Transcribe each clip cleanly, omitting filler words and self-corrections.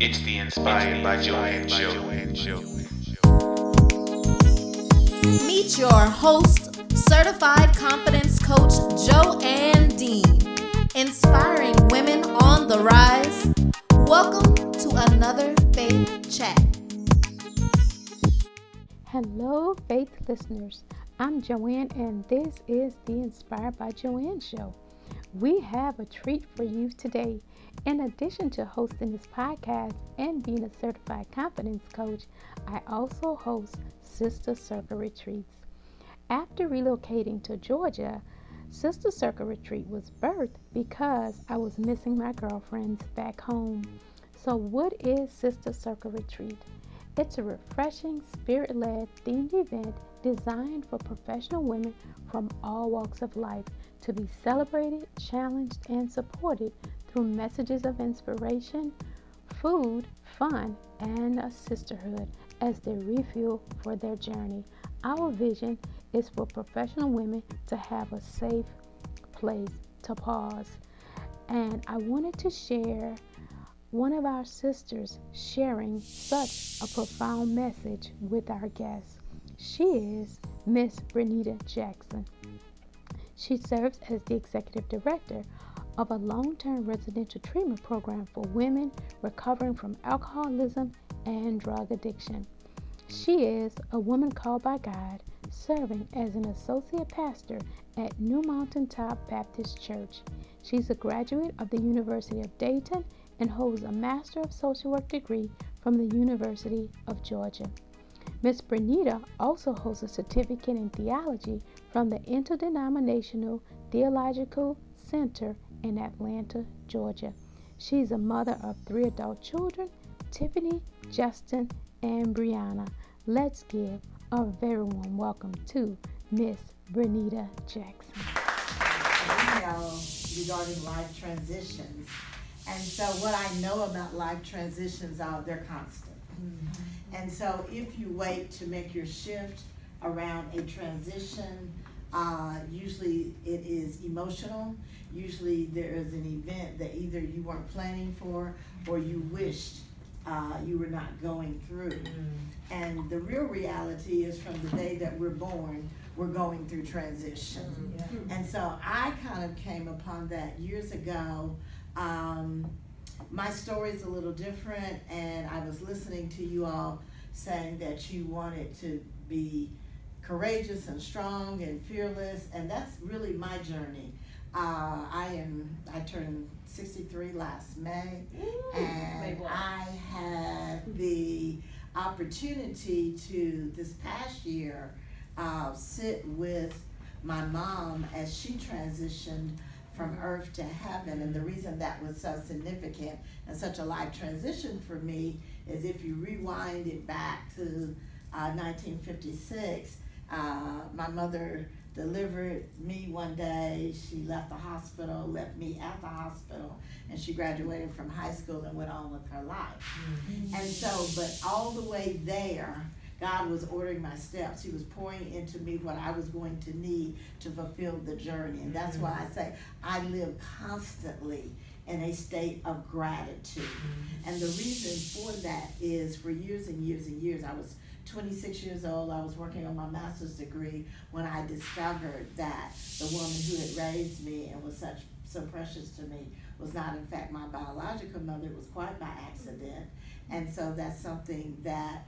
It's the Inspired by Joanne show. Meet your host, certified confidence coach Joanne Dean, inspiring women on the rise. Welcome to another Faith Chat. Hello, Faith listeners. I'm Joanne, and this is the Inspired by Joanne show. We have a treat for you today. In addition to hosting this podcast and being a certified confidence coach, I also host Sister Circle Retreats. After relocating to Georgia, Sister Circle Retreat was birthed because I was missing my girlfriends back home. So what is Sister Circle Retreat? It's a refreshing, spirit-led, themed event designed for professional women from all walks of life to be celebrated, challenged, and supported through messages of inspiration, food, fun, and a sisterhood as they refuel for their journey. Our vision is for professional women to have a safe place to pause. And I wanted to share one of our sisters sharing such a profound message with our guests. She is Miss BreNita Jackson. She serves as the executive director of a long-term residential treatment program for women recovering from alcoholism and drug addiction. She is a woman called by God, serving as an associate pastor at New Mountaintop Baptist Church. She's a graduate of the University of Dayton and holds a Master of Social Work degree from the University of Georgia. Ms. BreNita also holds a certificate in theology from the Interdenominational Theological Center in Atlanta, Georgia. She's a mother of 3 adult children, Tiffany, Justin, and Brianna. Let's give a very warm welcome to Miss BreNita Jackson. Regarding life transitions. And so what I know about life transitions are they're constant. Mm-hmm. And so if you wait to make your shift around a transition, usually it is emotional. Usually there is an event that either you weren't planning for or you wished you were not going through. Mm-hmm. And the real reality is from the day that we're born, we're going through transition. Mm-hmm. Yeah. And so I kind of came upon that years ago. My story's a little different, and I was listening to you all saying that you wanted to be courageous and strong and fearless, and that's really my journey. I turned 63 last May. Ooh, and I had the opportunity to this past year sit with my mom as she transitioned from earth to heaven. And the reason that was so significant and such a life transition for me is if you rewind it back to 1956, my mother delivered me one day. She left the hospital, left me at the hospital, and she graduated from high school and went on with her life. Mm-hmm. And so, but all the way there, God was ordering my steps. He was pouring into me what I was going to need to fulfill the journey. And that's why I say I live constantly in a state of gratitude. And the reason for that is for years and years and years, I was 26 years old. I was working on my master's degree when I discovered that the woman who had raised me and was so precious to me was not in fact my biological mother. It was quite by accident. And so that's something that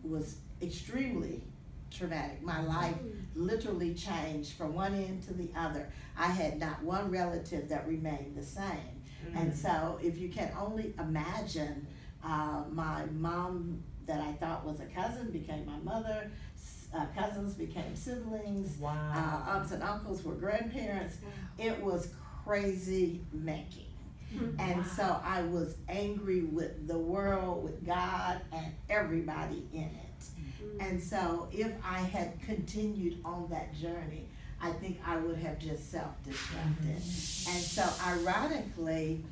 was extremely traumatic. My life literally changed from one end to the other. I had not one relative that remained the same. Mm-hmm. And so if you can only imagine, my mom that I thought was a cousin became my mother, cousins became siblings, wow. Aunts and uncles were grandparents. Wow. It was crazy making. And so I was angry with the world, with God, and everybody in it. Mm-hmm. And so if I had continued on that journey, I think I would have just self-destructed. Mm-hmm. And so ironically,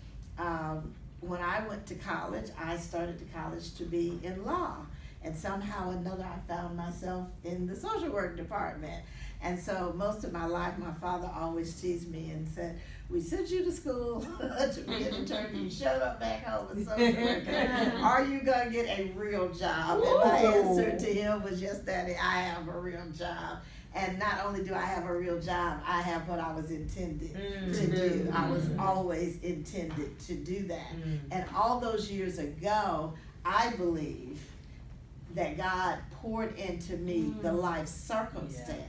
when I went to college, I started to college to be in law. And somehow or another, I found myself in the social work department. And so most of my life, my father always teased me and said, we sent you to school to be an attorney. You showed up back home as social worker. Are you going to get a real job? And my answer to him was, yes, Daddy, I have a real job. And not only do I have a real job, I have what I was intended to do. I was always intended to do that. And all those years ago, I believe that God poured into me the life circumstances.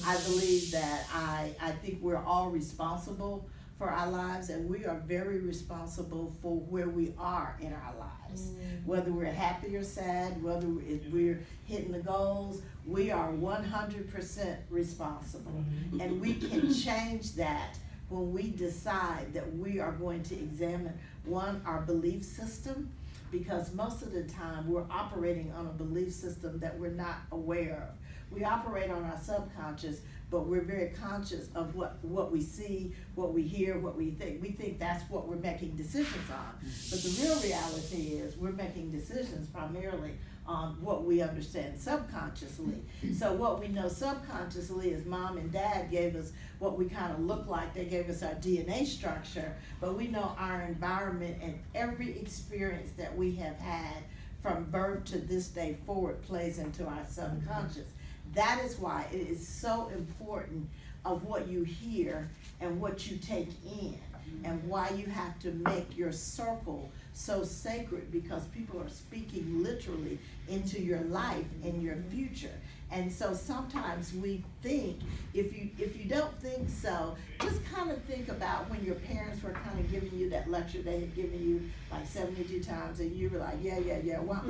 I believe that I think we're all responsible for our lives, and we are very responsible for where we are in our lives. Whether we're happy or sad, whether we're hitting the goals, we are 100% responsible. And we can change that when we decide that we are going to examine, one, our belief system, because most of the time we're operating on a belief system that we're not aware of. We operate on our subconscious, but we're very conscious of what we see, what we hear, what we think. We think that's what we're making decisions on. But the real reality is we're making decisions primarily on what we understand subconsciously. So what we know subconsciously is mom and dad gave us what we kind of look like. They gave us our DNA structure, but we know our environment and every experience that we have had from birth to this day forward plays into our subconscious. That is why it is so important of what you hear and what you take in, and why you have to make your circle so sacred, because people are speaking literally into your life and your future. And so sometimes we think, if you don't think so, just kind of think about when your parents were kind of giving you that lecture they had given you like 72 times, and you were like, yeah, wah.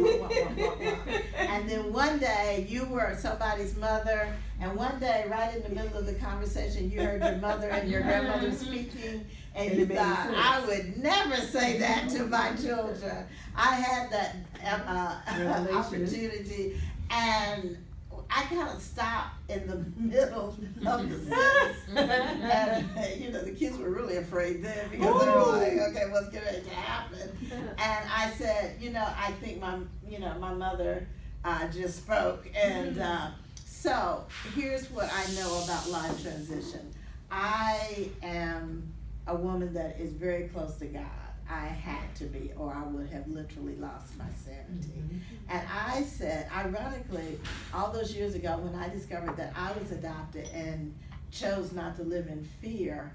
And then one day you were somebody's mother, and one day right in the middle of the conversation you heard your mother and your grandmother speaking, and you thought, I would never say that to my children. I had that opportunity, and I kind of stopped in the middle of the sentence. And, the kids were really afraid then, because they were like, okay, what's getting ready to happen? And I said, I think my mother just spoke. And so here's what I know about life transition. I am a woman that is very close to God. I had to be, or I would have literally lost my sanity. And I said, ironically, all those years ago when I discovered that I was adopted and chose not to live in fear,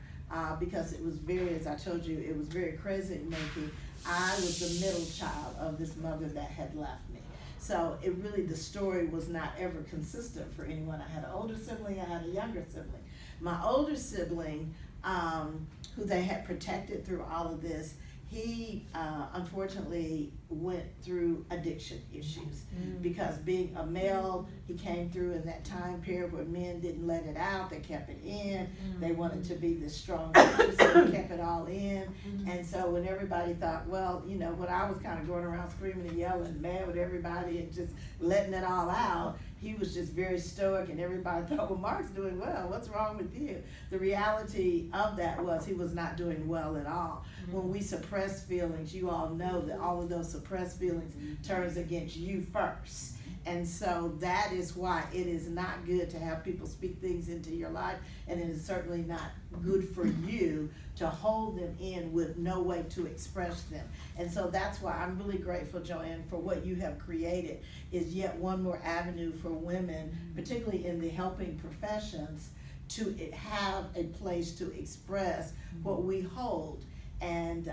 because it was very, as I told you, it was very crazy making. I was the middle child of this mother that had left me. So it really, the story was not ever consistent for anyone. I had an older sibling, I had a younger sibling. My older sibling, who they had protected through all of this, he unfortunately went through addiction issues, because being a male, he came through in that time period where men didn't let it out, they kept it in. They wanted to be this strong leader, so they kept it all in. And so when everybody thought, well, when I was kind of going around screaming and yelling, mad with everybody and just letting it all out, he was just very stoic, and everybody thought, well, Mark's doing well, what's wrong with you? The reality of that was he was not doing well at all. When we suppress feelings, you all know that all of those suppressed feelings turns against you first. And so that is why it is not good to have people speak things into your life, and it is certainly not good for you to hold them in with no way to express them. And so that's why I'm really grateful, Joanne, for what you have created, is yet one more avenue for women, particularly in the helping professions, to have a place to express what we hold. And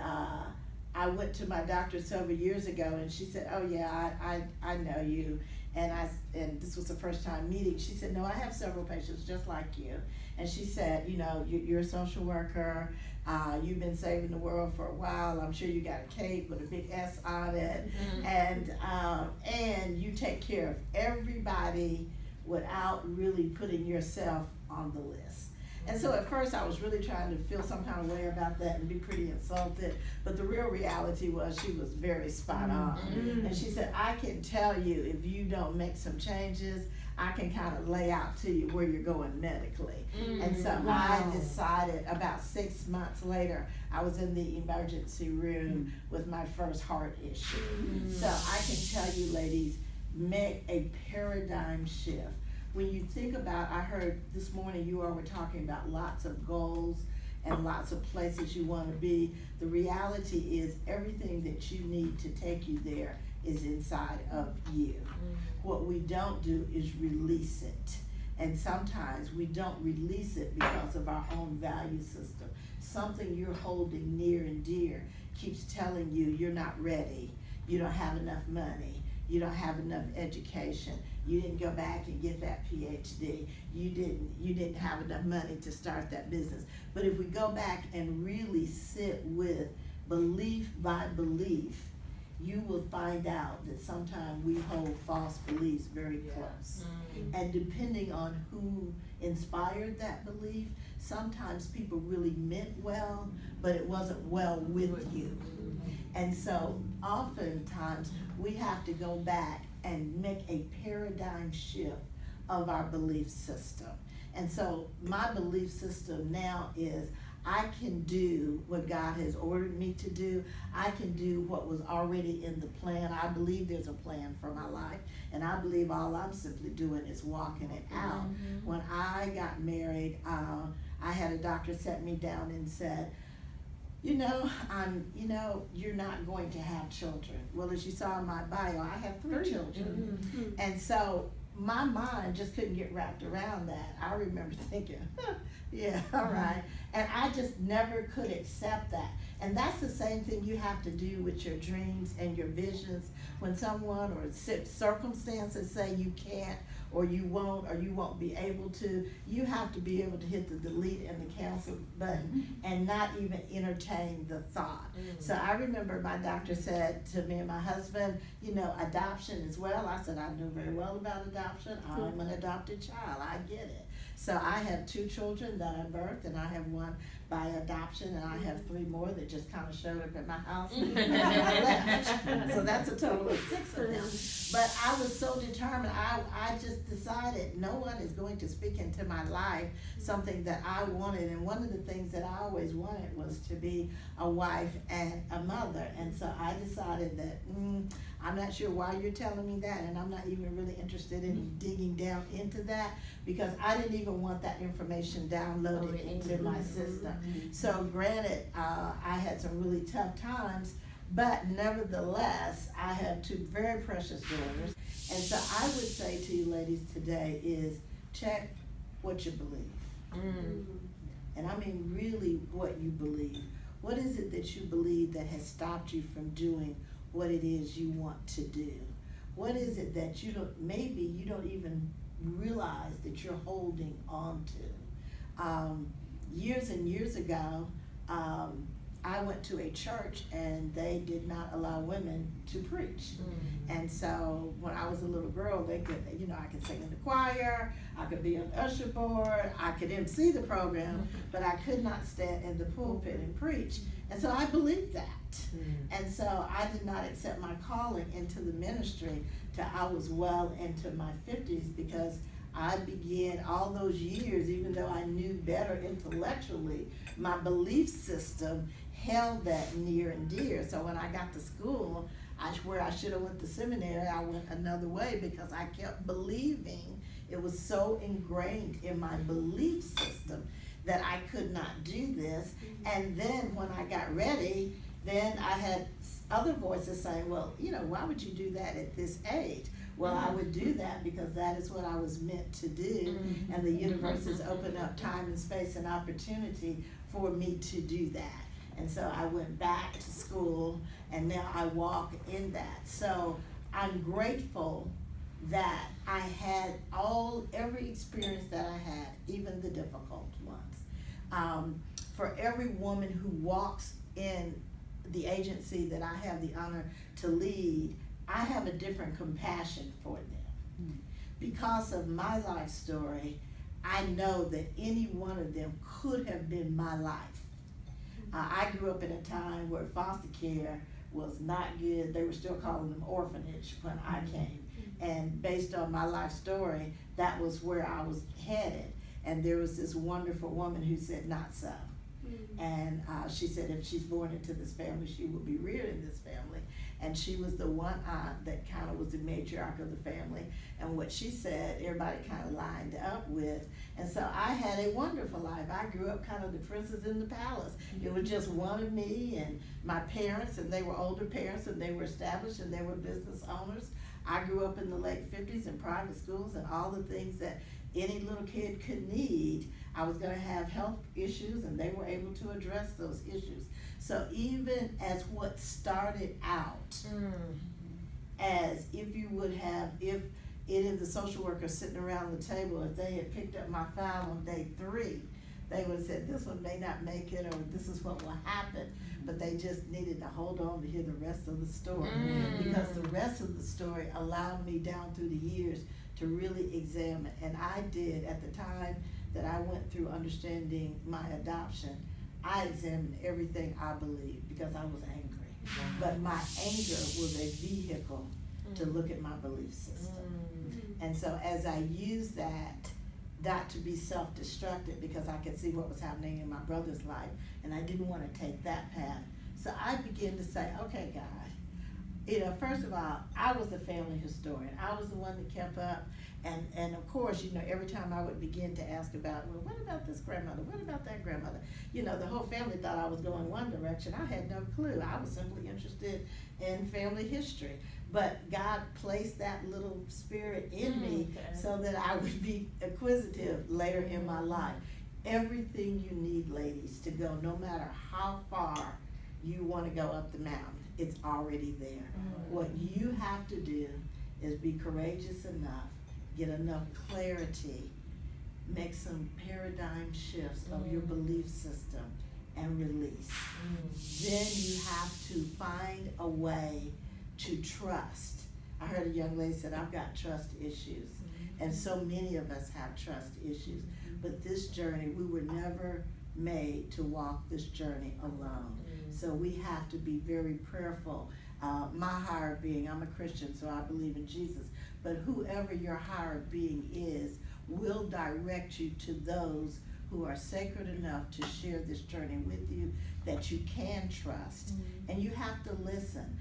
I went to my doctor several years ago, and she said, oh yeah, I know you. And this was the first time meeting. She said, no, I have several patients just like you. And she said, you're a social worker. You've been saving the world for a while. I'm sure you got a cape with a big S on it. And you take care of everybody without really putting yourself on the list. And so at first I was really trying to feel some kind of way about that and be pretty insulted, but the real reality was she was very spot on. And she said, I can tell you, if you don't make some changes, I can kind of lay out to you where you're going medically. And so I decided about 6 months later, I was in the emergency room with my first heart issue. So I can tell you, ladies, make a paradigm shift. When you think about, I heard this morning you all were talking about lots of goals and lots of places you want to be. The reality is everything that you need to take you there is inside of you. What we don't do is release it. And sometimes we don't release it because of our own value system. Something you're holding near and dear keeps telling you you're not ready, you don't have enough money, you don't have enough education, you didn't go back and get that PhD, you didn't have enough money to start that business. But if we go back and really sit with belief by belief, you will find out that sometimes we hold false beliefs very close. And depending on who inspired that belief, sometimes people really meant well, but it wasn't well with you. And so oftentimes we have to go back and make a paradigm shift of our belief system. And so my belief system now is I can do what God has ordered me to do. I can do what was already in the plan. I believe there's a plan for my life, and I believe all I'm simply doing is walking it out. When I got married, I had a doctor set me down and said, you're not going to have children. Well, as you saw in my bio, I have 3 children. And so my mind just couldn't get wrapped around that. I remember thinking, yeah, all right. And I just never could accept that. And that's the same thing you have to do with your dreams and your visions. When someone or circumstances say you can't, or you won't be able to, you have to be able to hit the delete and the cancel button and not even entertain the thought. So I remember my doctor said to me and my husband, adoption as well. I said, I know very well about adoption. I'm an adopted child. I get it. So I have 2 children that I birthed, and I have 1 by adoption, and I have 3 more that just kind of showed up at my house and I left. So that's a total of 6 of them. But I was so determined. I just decided no one is going to speak into my life something that I wanted. And one of the things that I always wanted was to be a wife and a mother. And so I decided that I'm not sure why you're telling me that, and I'm not even really interested in digging down into that, because I didn't even want that information downloaded into my system. So granted, I had some really tough times, but nevertheless, I have 2 very precious daughters. And so I would say to you ladies today is check what you believe. And I mean really what you believe. What is it that you believe that has stopped you from doing what it is you want to do? What is it that you don't even realize that you're holding on to? Years and years ago, I went to a church and they did not allow women to preach. And so when I was a little girl, they could, I could sing in the choir, I could be on the usher board, I could MC the program, but I could not stand in the pulpit and preach. And so I believed that. And so I did not accept my calling into the ministry till I was well into my 50s, because I began all those years, even though I knew better intellectually, my belief system held that near and dear. So when I got to school, where I should have went to seminary, I went another way because I kept believing. It was so ingrained in my belief system that I could not do this. And then when I got ready, then I had other voices saying, well, why would you do that at this age? Well, I would do that because that is what I was meant to do, and the universe has opened up time and space and opportunity for me to do that. And so I went back to school, and now I walk in that. So I'm grateful that I had every experience that I had, even the difficult ones. For every woman who walks in the agency that I have the honor to lead, I have a different compassion for them. Because of my life story, I know that any one of them could have been my life. I grew up in a time where foster care was not good. They were still calling them orphanage when I came. And based on my life story, that was where I was headed. And there was this wonderful woman who said, not so. And she said if she's born into this family, she will be reared in this family. And she was the one aunt that kind of was the matriarch of the family. And what she said, everybody kind of lined up with. And so I had a wonderful life. I grew up kind of the princess in the palace. It was just one of me and my parents, and they were older parents, and they were established, and they were business owners. I grew up in the late 50s in private schools, and all the things that any little kid could need. I was going to have health issues, and they were able to address those issues. So even as what started out as if you would have, if any of the social workers sitting around the table, if they had picked up my file on day 3, they would have said, this one may not make it, or this is what will happen. But they just needed to hold on to hear the rest of the story. Because the rest of the story allowed me down through the years to really examine. And I did, at the time that I went through understanding my adoption, I examined everything I believed because I was angry. But my anger was a vehicle to look at my belief system. And so as I used that, not to be self-destructive, because I could see what was happening in my brother's life, and I didn't want to take that path. So I began to say, okay, God, first of all, I was the family historian. I was the one that kept up. And of course, every time I would begin to ask about, well, what about this grandmother? What about that grandmother? The whole family thought I was going one direction. I had no clue. I was simply interested in family history. But God placed that little spirit in me so that I would be inquisitive later in my life. Everything you need, ladies, to go, no matter how far you want to go up the mountain, it's already there. What you have to do is be courageous enough, get enough clarity, make some paradigm shifts of your belief system, and release. Then you have to find a way to trust. I heard a young lady said, I've got trust issues. And so many of us have trust issues. But this journey, we were never made to walk this journey alone. So we have to be very prayerful. My higher being, I'm a Christian, so I believe in Jesus. But whoever your higher being is will direct you to those who are sacred enough to share this journey with you, that you can trust. And you have to listen.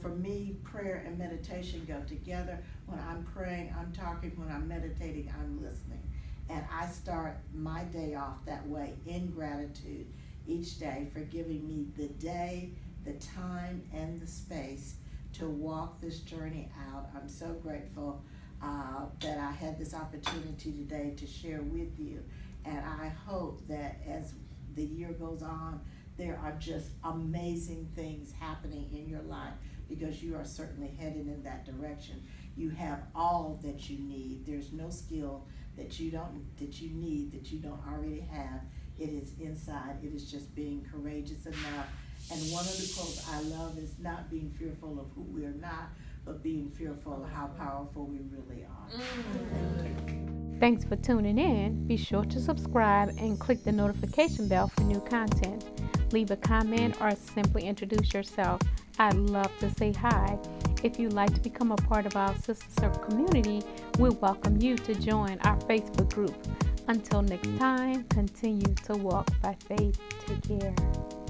For me, prayer and meditation go together. When I'm praying, I'm talking. When I'm meditating, I'm listening. And I start my day off that way, in gratitude each day for giving me the day, the time, and the space to walk this journey out. I'm so grateful that I had this opportunity today to share with you. And I hope that as the year goes on, there are just amazing things happening in your life, because you are certainly headed in that direction. You have all that you need. There's no skill that you need that you don't already have. It is inside. It is just being courageous enough. And one of the quotes I love is not being fearful of who we're not, but being fearful of how powerful we really are. Thanks for tuning in. Be sure to subscribe and click the notification bell for new content. Leave a comment or simply introduce yourself. I'd love to say hi. If you'd like to become a part of our Sister Circle community, we welcome you to join our Facebook group. Until next time, continue to walk by faith. Take care.